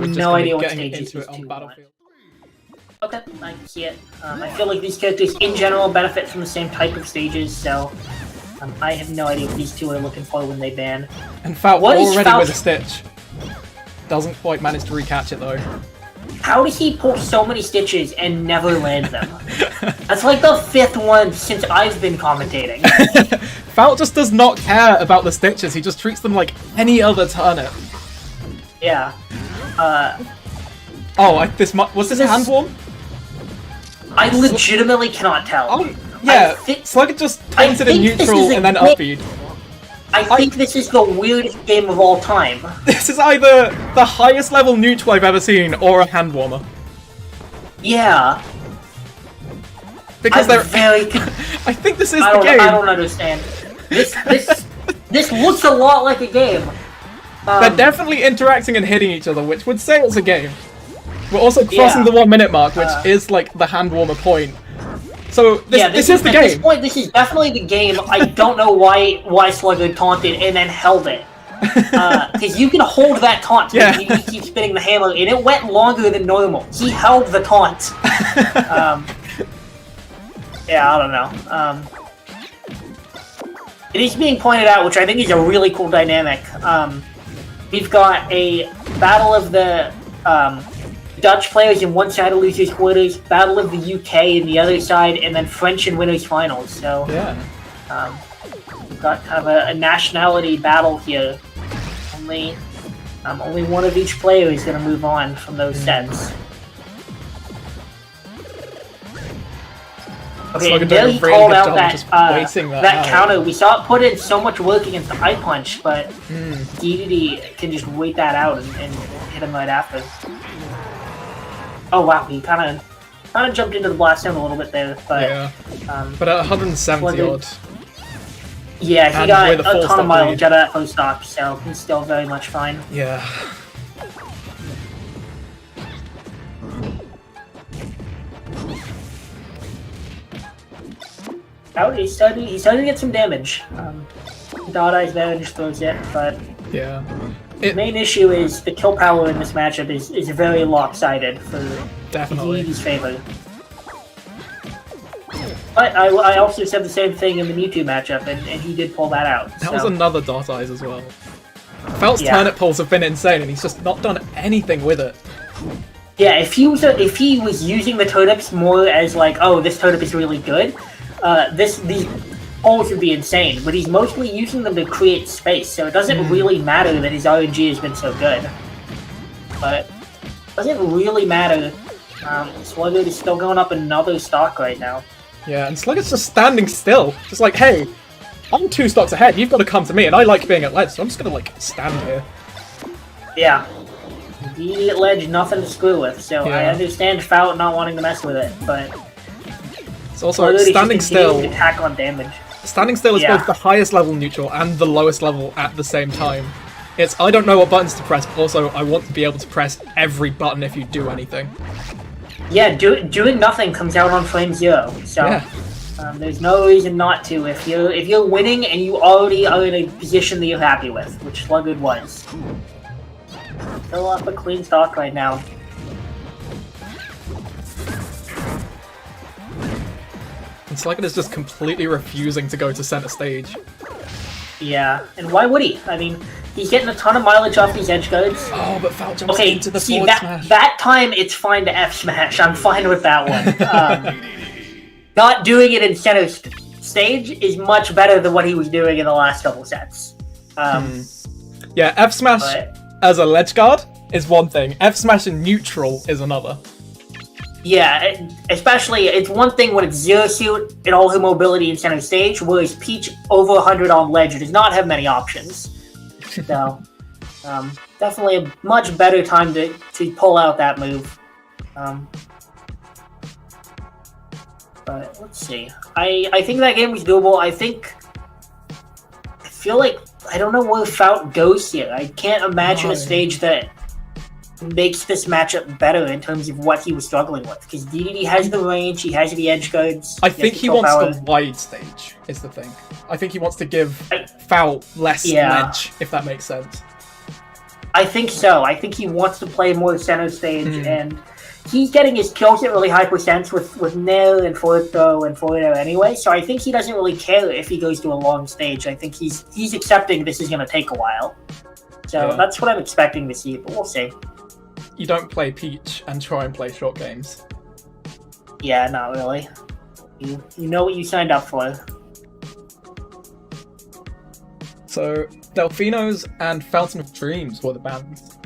we're just no idea what getting stages into it these on two Battlefield. Okay, I can see it. I feel like these characters in general benefit from the same type of stages, so I have no idea what these two are looking for when they ban. And Fout What is already Fout- with a stitch. Doesn't quite manage to recatch it though. How does he pull so many stitches and never land them? That's like the 5th one since I've been commentating. Fout just does not care about the stitches, he just treats them like any other turnip. Yeah. Was this a hand warm? I legitimately cannot tell. Oh, yeah, Sluggard just taunted in neutral and then upbeat. I think this is the weirdest game of all time. This is either the highest level neutral I've ever seen or a hand warmer. Yeah. Because I'm very I think this is the game. I don't understand. This looks a lot like a game. They're definitely interacting and hitting each other, which would say it's a game. We're also crossing the 1 minute mark, which is like the hand warmer point. So this is the game. At this point, this is definitely the game. I don't know why Sluggard taunted and then held it. Because you can hold that taunt. Yeah. You keep spinning the hammer, and it went longer than normal. He held the taunt. Yeah, I don't know. It is being pointed out, which I think is a really cool dynamic. We've got a battle of the Dutch players in one side of losers quarters, battle of the UK in the other side, and then French in winners finals. So yeah, we've got kind of a nationality battle here. Only one of each player is going to move on from those sets. Okay, and there he called out that counter. We saw it put in so much work against the high punch, but DDD can just wait that out and hit him right after. Oh wow, he kind of jumped into the blast zone a little bit there, but but at 170 odd. Yeah, he got a ton of mileage out of that post stock, so he's still very much fine. Yeah. Out, he's starting to get some damage. Dot Eyes there and just throws it, but yeah. The main issue is the kill power in this matchup is very lopsided for DDD's favor. But I also said the same thing in the Mewtwo matchup, and he did pull that out. That was another Dot Eyes as well. Fout's turnip pulls have been insane, and he's just not done anything with it. Yeah, if he was using the turnips more as like, oh, this turnip is really good, these pulls would be insane, but he's mostly using them to create space, so it doesn't really matter that his RNG has been so good. But it doesn't really matter. Sluggard is still going up another stock right now. Yeah, and Sluggard's just standing still. Just like, hey, I'm 2 stocks ahead, you've got to come to me, and I like being at ledge, so I'm just gonna, like, stand here. Yeah. DDD at ledge, nothing to screw with, so I understand Fout not wanting to mess with it, but... It's also standing still. Attack on damage. Standing still is both the highest level neutral and the lowest level at the same time. It's, I don't know what buttons to press, but also I want to be able to press every button if you do anything. Yeah, doing nothing comes out on frame 0, so there's no reason not to if you're winning and you already are in a position that you're happy with, which Sluggard was. Still up a clean stock right now. And Sluggard is just completely refusing to go to center stage. Yeah, and why would he? I mean, he's getting a ton of mileage off these edge guards. Oh, but Fout jumps into the forward smash. That time it's fine to F smash. I'm fine with that one. Not doing it in center stage is much better than what he was doing in the last couple sets. Yeah, F smash as a ledge guard is one thing. F smash in neutral is another. Yeah, especially, it's one thing when it's zero suit and all her mobility in center stage, whereas Peach over 100 on ledge does not have many options. So, definitely a much better time to pull out that move. But let's see. I think that game was doable. I feel like I don't know where Fout goes here. I can't imagine a stage that makes this matchup better in terms of what he was struggling with. Because DDD has the range, he has the edge guards. I think he wants the wide stage, is the thing. I think he wants to give Fout less ledge, if that makes sense. I think so. I think he wants to play more center stage, and he's getting his kills at really high percents with Nair and Forto and Forto anyway, so I think he doesn't really care if he goes to a long stage. I think he's accepting this is going to take a while. So that's what I'm expecting to see, but we'll see. You don't play Peach and try and play short games. Yeah, not really. You know what you signed up for. So, Delphinos and Fountain of Dreams were the bands.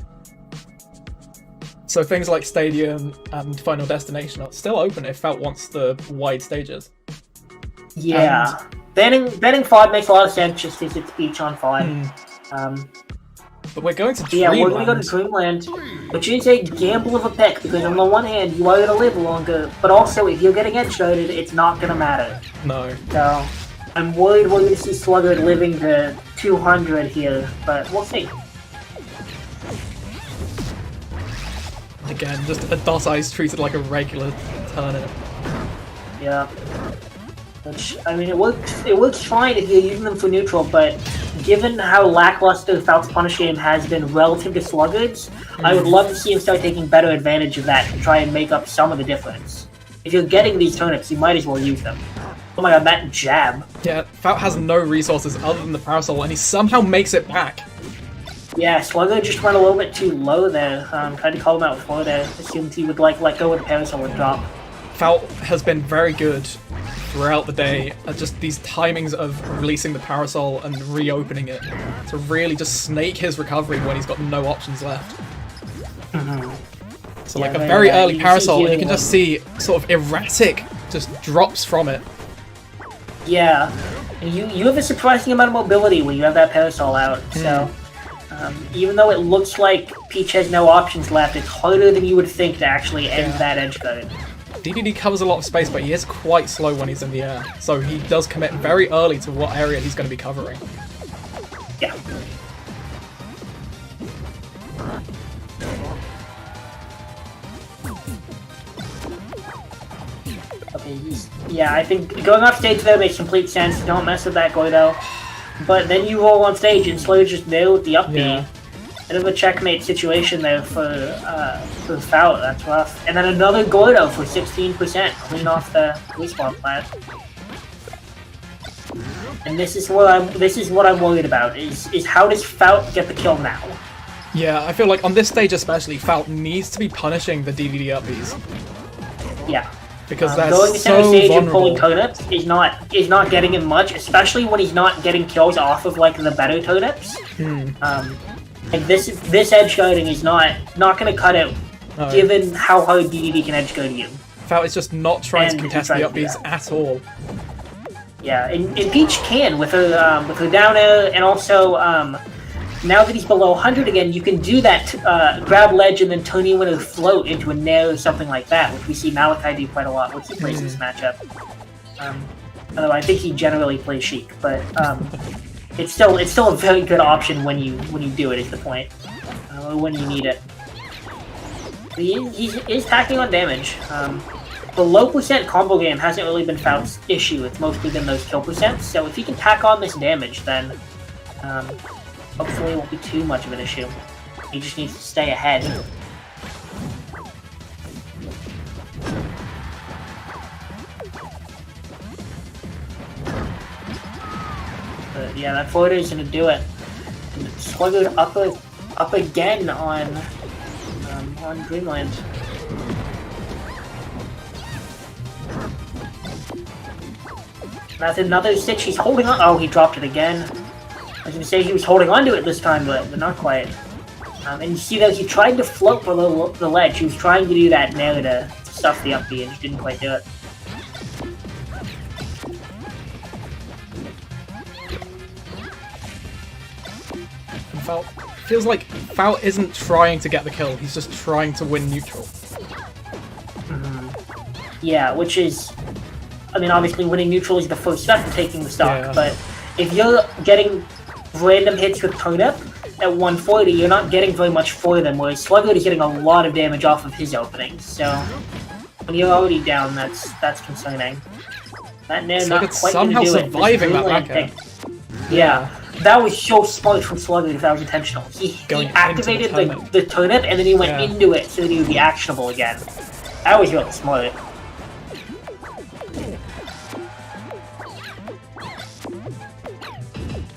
So things like Stadium and Final Destination are still open if Fout wants the wide stages. Yeah. Banning 5 makes a lot of sense just because it's Beach on 5. But we're going to Dreamland. Yeah, we're going to go to Dreamland, which is a gamble of a pick because on the one hand, you are going to live longer, but also if you're getting edge-guarded, it's not going to matter. No. So, I'm worried we're going to see Sluggard living to 200 here, but we'll see. Again, just a dot ice treated like a regular turnip. Yeah. Which, I mean, it works fine if you're using them for neutral, but given how lackluster Fout's punish game has been relative to Sluggard's, I would love to see him start taking better advantage of that to try and make up some of the difference. If you're getting these turnips, you might as well use them. Oh my god, that jab. Yeah, Fout has no resources other than the Parasol, and he somehow makes it back. Yeah, Sluggard just went a little bit too low there. Tried to call him out before there. Assumed he would let go of the Parasol and drop. Fout has been very good throughout the day at just these timings of releasing the Parasol and reopening it to really just snake his recovery when he's got no options left. So like a very early Parasol, and you can just see sort of erratic just drops from it. Yeah, and you have a surprising amount of mobility when you have that Parasol out, so even though it looks like Peach has no options left, it's harder than you would think to actually end that edge guard. DDD covers a lot of space, but he is quite slow when he's in the air, so he does commit very early to what area he's going to be covering. Yeah. Okay, yeah, I think going off stage there makes complete sense. Don't mess with that Gordo. But then you roll on stage and Slow's just there with the up B. Yeah. Bit of a checkmate situation there for Fout. That's rough. And then another Gordo for 16%, clean off the respawn plant. And this is what I'm worried about. Is how does Fout get the kill now? Yeah, I feel like on this stage especially, Fout needs to be punishing the DDD up Bs. Yeah. Because that's going to center so stage vulnerable. and pulling turnips is not getting him much, especially when he's not getting kills off of like the better turnips. Like this edge guarding is not going to cut it, given how hard DDD can edge guard you. Fout is just not trying to contest the up Bs at all. Yeah, and Peach can with her down air, and also now that he's below 100 again, you can do that grab ledge and then turn you into float into a nair or something like that, which we see Malachi do quite a lot when he plays this matchup. Although I think he generally plays Sheik, but it's still a very good option when you do it. Is the point, or when you need it. But he is tacking on damage. The low percent combo game hasn't really been Fout's issue. It's mostly been those kill percents. So if he can tack on this damage, then hopefully it won't be too much of an issue. He just needs to stay ahead. But yeah, that floater is going to do it. Sluggard up again on Dreamland. That's another stitch. He's holding on. Oh, he dropped it again. I was going to say he was holding on to it this time, but not quite. And you see that he tried to float below the ledge. He was trying to do that nair to stuff the up B and just didn't quite do it. And Fout feels like Fout isn't trying to get the kill. He's just trying to win neutral. Yeah, which is, I mean, obviously winning neutral is the first step to taking the stock, but if you're getting random hits with turnip at 140, you're not getting very much for them, whereas Sluggard is getting a lot of damage off of his openings, so when you're already down, that's concerning. That nair not quite somehow gonna do surviving it. that back air. Yeah, That was so smart from Sluggard if that was intentional. He activated the turnip and then he went into it so that he would be actionable again. That was really smart.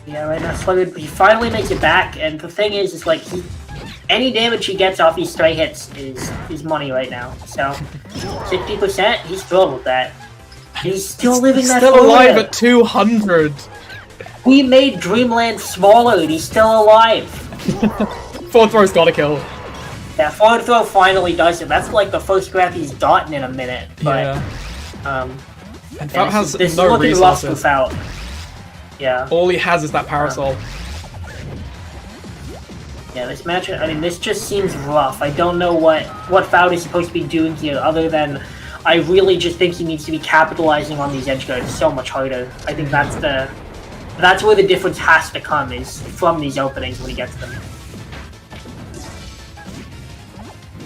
Yeah, right now Sluggard, he finally makes it back, and the thing is like, any damage he gets off these stray hits is money right now. So, 60%, he's thrilled with that. He's still living that still alive at 200! We made Dreamland smaller and he's still alive! Forward throw's gotta kill. Yeah, forward throw finally does it. That's like the first grab he's gotten in a minute. But, and Fout has this no is looking rough for resources. Fout. Yeah. All he has is that parasol. Yeah, this match, I mean, this just seems rough. I don't know what Fout is supposed to be doing here, other than I really just think he needs to be capitalizing on these edge guards so much harder. I think that's where the difference has to come, is from these openings when he gets them.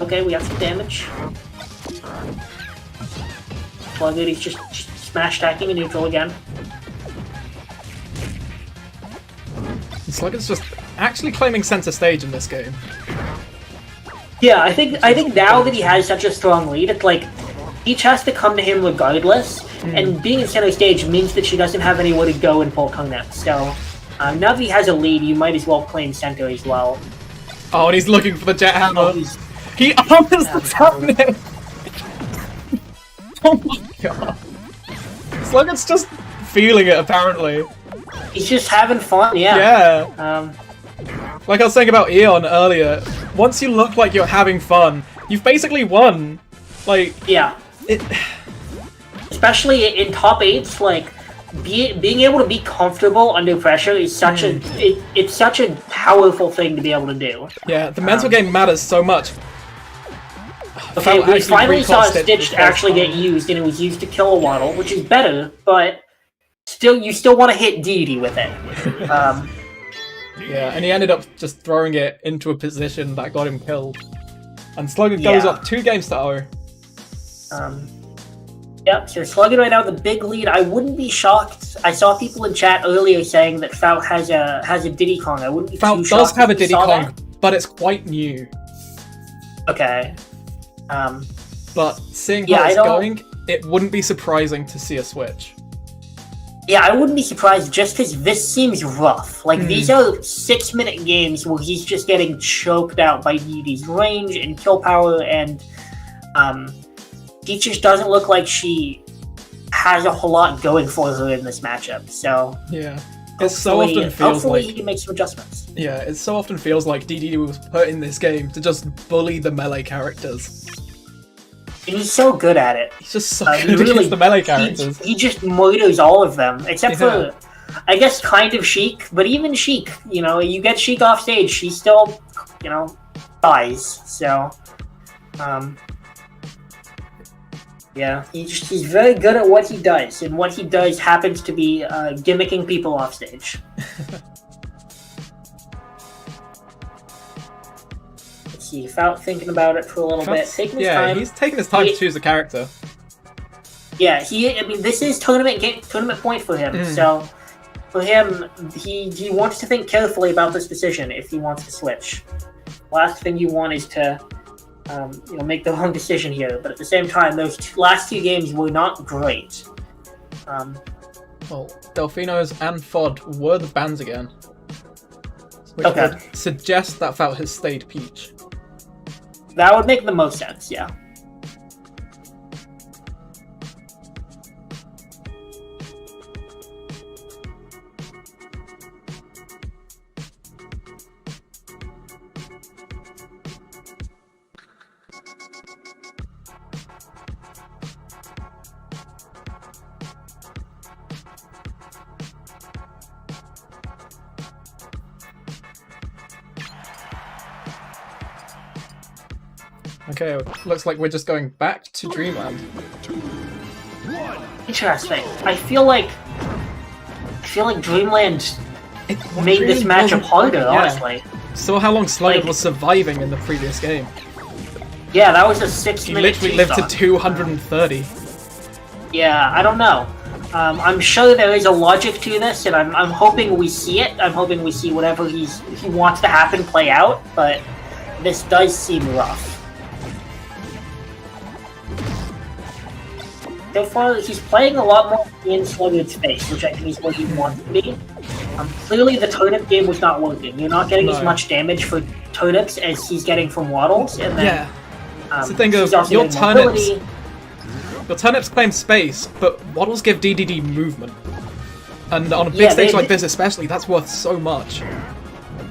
Okay, we got some damage. Sluggard, he's just smash attacking in neutral again. Sluggard's just actually claiming center stage in this game. Yeah, I think now that he has such a strong lead, it's like each has to come to him regardless, and being in center stage means that she doesn't have anywhere to go in full Kungnet. So now that he has a lead, you might as well claim center as well. Oh, and he's looking for the jet hammer. Oh, he opens the tablet. Oh my god! Sluggard's just feeling it apparently. He's just having fun, yeah. Yeah. Like I was saying about Eon earlier, once you look like you're having fun, you've basically won. Like, yeah. Especially in top 8s, like being able to be comfortable under pressure is such it's such a powerful thing to be able to do. Yeah, the mental game matters so much. Okay, we finally saw Stitch actually get used, and it was used to kill a Waddle, which is better, but you still want to hit DDD with it. Yeah, and he ended up just throwing it into a position that got him killed. And Sluggard goes up 2 games to 0. Yep, so Sluggard right now the big lead. I wouldn't be shocked. I saw people in chat earlier saying that Fout has a Diddy Kong. I wouldn't be Fout too shocked. does have a Diddy Kong, that. but it's quite new. Okay. But seeing how it's going, it wouldn't be surprising to see a switch. Yeah, I wouldn't be surprised just because this seems rough. Like, these are 6-minute games where he's just getting choked out by DD's range and kill power, and he just doesn't look like she has a whole lot going for her in this matchup. So yeah, it so often feels like he makes some adjustments. Yeah, it so often feels like DDD was put in this game to just bully the melee characters. And he's so good at it. He's just so good against the melee characters. He just murders all of them, except for, I guess, kind of Sheik. But even Sheik, you get Sheik off stage, she still, dies. So, yeah, he's very good at what he does, and what he does happens to be gimmicking people off stage. Let's see, Fout thinking about it for a little bit, taking his time. He's taking his time to choose a character. Yeah, I mean, this is tournament point for him. So for him, he wants to think carefully about this decision if he wants to switch. Last thing you want is to make the wrong decision here, but at the same time, those last 2 games were not great. Well, Delfino's and FOD were the bans again, which would suggest that Fout has stayed Peach. That would make the most sense, yeah. Okay, looks like we're just going back to Dreamland. Interesting. I feel like Dreamland made this matchup harder, honestly. Saw how long Sluggard was surviving in the previous game. Yeah, that was a 6-minute. He literally lived to 230. Yeah, I don't know. I'm sure there is a logic to this, and I'm hoping we see it. I'm hoping we see whatever he wants to happen play out, but this does seem rough. So far, he's playing a lot more in Sluggard space, which I think is what he wants to be. Clearly, the turnip game was not working. You're not getting as much damage for turnips as he's getting from waddles, and then it's the thing of your turnips claim space, but waddles give DDD movement, and on a big stage like this, especially, that's worth so much.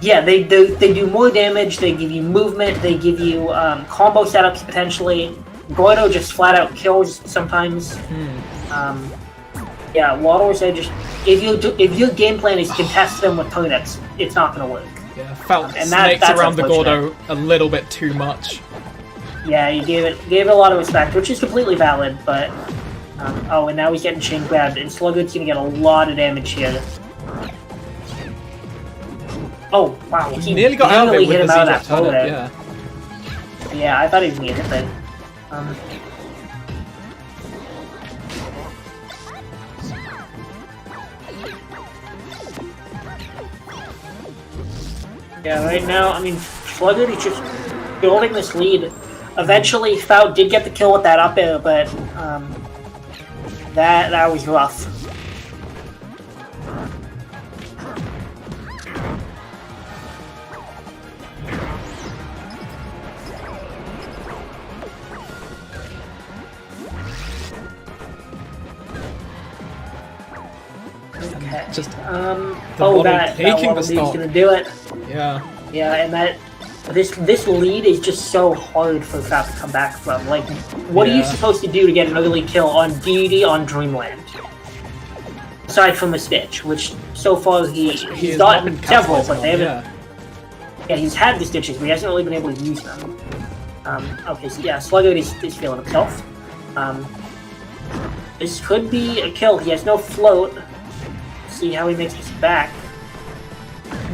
Yeah, they do more damage. They give you movement. They give you combo setups potentially. Gordo just flat out kills sometimes. Yeah, waddles are just if your game plan is contest them with turnips, it's not going to work. Yeah, Fout snakes around the Gordo a little bit too much. Yeah, you gave it a lot of respect, which is completely valid. But oh, and now he's getting chain grabbed, and Sluggard's going to get a lot of damage here. Oh wow, he nearly got out of it with the siege turnip. Yeah, I thought he was going to hit that. Yeah, right now, I mean, Sluggard is just building this lead. Eventually, Fout did get the kill with that up air, but that was rough. Okay. Just that taking the stop. Gonna do it. Yeah. Yeah, and this lead is just so hard for Fout to come back from. Like, what are you supposed to do to get an early kill on DDD on Dreamland? Aside from the Stitch, which so far he's gotten several, but they haven't. Yeah, he's had the Stitches, but he hasn't really been able to use them. Okay, so yeah, Sluggard is feeling himself. This could be a kill. He has no float. See how he makes this back.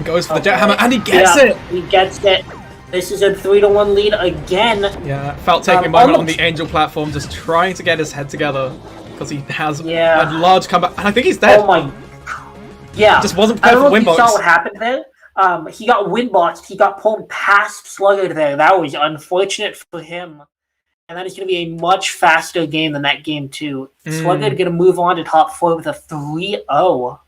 Goes for the jet hammer, and he gets it! He gets it. This is a 3-1 lead again. Yeah, Fout taking a moment on the Angel platform, just trying to get his head together, because he has a large comeback, and I think he's dead. Oh my... Yeah. Just wasn't prepared for Winbox. I don't know if you saw what happened there. He got Winboxed, he got pulled past Sluggard there. That was unfortunate for him. And that is going to be a much faster game than that game 2. Sluggard going to move on to top 4 with a 3-0.